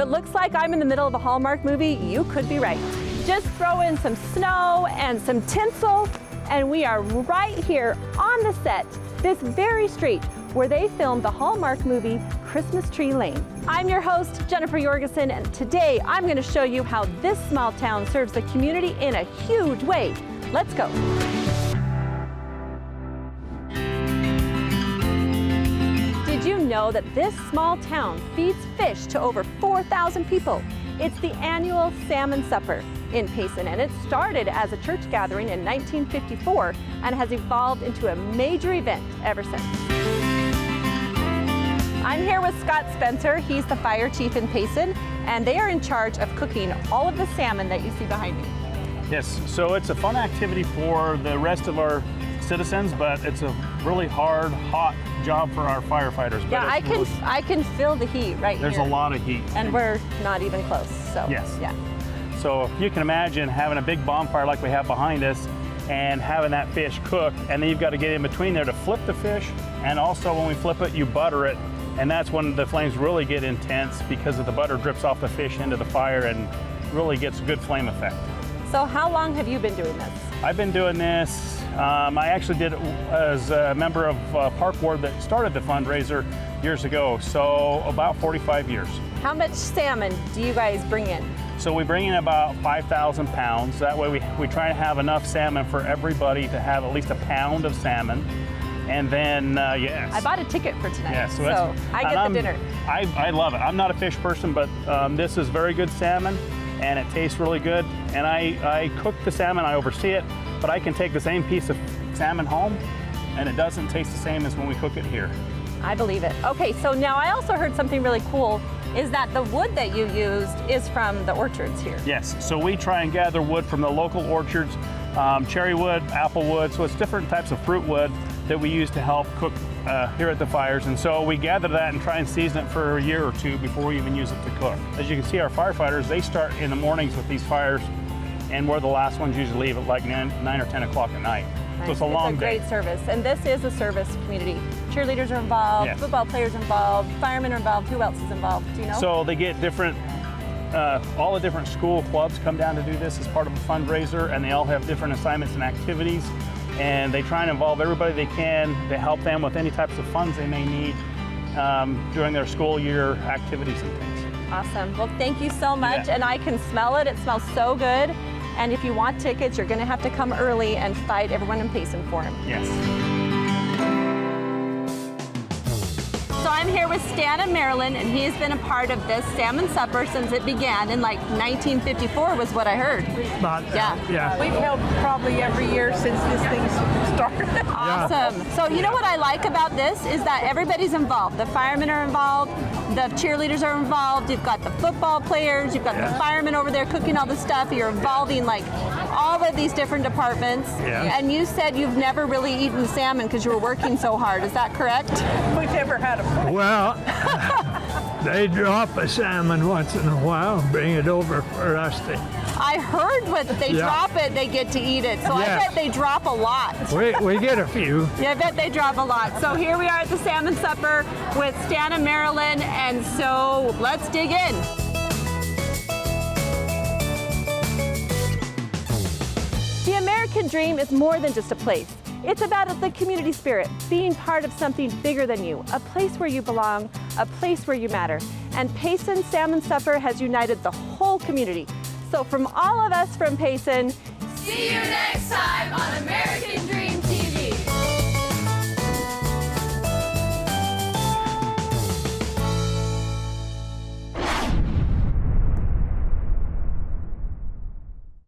it looks like I'm in the middle of a Hallmark movie, you could be right. Just throw in some snow and some tinsel, and we are right here on the set, this very street where they filmed the Hallmark movie Christmas Tree Lane. I'm your host, Jennifer Jorgensen, and today I'm going to show you how this small town serves the community in a huge way. Let's go. Did you know that this small town feeds fish to over 4,000 people? It's the annual Salmon Supper in Payson, and it started as a church gathering in 1954 and has evolved into a major event ever since. I'm here with Scott Spencer. He's the fire chief in Payson, and they are in charge of cooking all of the salmon that you see behind me. Yes, so it's a fun activity for the rest of our citizens, but it's a really hard, hot job for our firefighters. Yeah, I can feel the heat right here. There's a lot of heat. And we're not even close, so yes. Yeah. So if you can imagine having a big bonfire like we have behind us and having that fish cook, and then you've got to get in between there to flip the fish, and also when we flip it, you butter it, and that's when the flames really get intense because of the butter drips off the fish into the fire and really gets a good flame effect. So how long have you been doing this? I've been doing this, I actually did it as a member of Park Board that started the fundraiser years ago, so about 45 years. How much salmon do you guys bring in? So we bring in about 5,000 pounds. That way we try to have enough salmon for everybody to have at least a pound of salmon. And then, yes. I bought a ticket for tonight, yeah, so I get the dinner. I love it. I'm not a fish person, but this is very good salmon, and it tastes really good. And I cook the salmon, I oversee it, but I can take the same piece of salmon home, and it doesn't taste the same as when we cook it here. I believe it. Okay, so now I also heard something really cool, is that the wood that you used is from the orchards here. Yes, so we try and gather wood from the local orchards, cherry wood, apple wood, so it's different types of fruit wood that we use to help cook here at the fires. And so we gather that and try and season it for a year or two before we even use it to cook. As you can see, our firefighters, they start in the mornings with these fires, and we're the last ones usually leave at like 9 or 10 o'clock at night. Nice. So it's a long day. It's a great service, and this is a service community. Cheerleaders are involved, yes. Football players are involved, firemen are involved. Who else is involved? Do you know? So they get different, all the different school clubs come down to do this as part of a fundraiser, and they all have different assignments and activities, and they try and involve everybody they can to help them with any types of funds they may need during their school year activities and things. Awesome. Well, thank you so much, and I can smell it. It smells so good. And if you want tickets, you're going to have to come early and fight everyone in Payson for them. Yes. So I'm here with Stan and Marilyn, and he's been a part of this Salmon Supper since it began in like 1954 was what I heard. Yeah. We've held probably every year since this thing started. Awesome. So you know what I like about this is that everybody's involved. The firemen are involved, the cheerleaders are involved, you've got the football players, you've got the firemen over there cooking all the stuff, you're involving like all of these different departments. Yeah. And you said you've never really eaten salmon because you were working so hard. Is that correct? We've never had a Well, they drop a salmon once in a while and bring it over for us to. I heard when they drop it, they get to eat it. So I bet they drop a lot. We get a few. Yeah, I bet they drop a lot. So here we are at the Salmon Supper with Stan and Marilyn, and so let's dig in. The American dream is more than just a place. It's about the community spirit, being part of something bigger than you, a place where you belong, a place where you matter. And Payson Salmon Supper has united the whole community. So from all of us from Payson, see you next time on American Dream.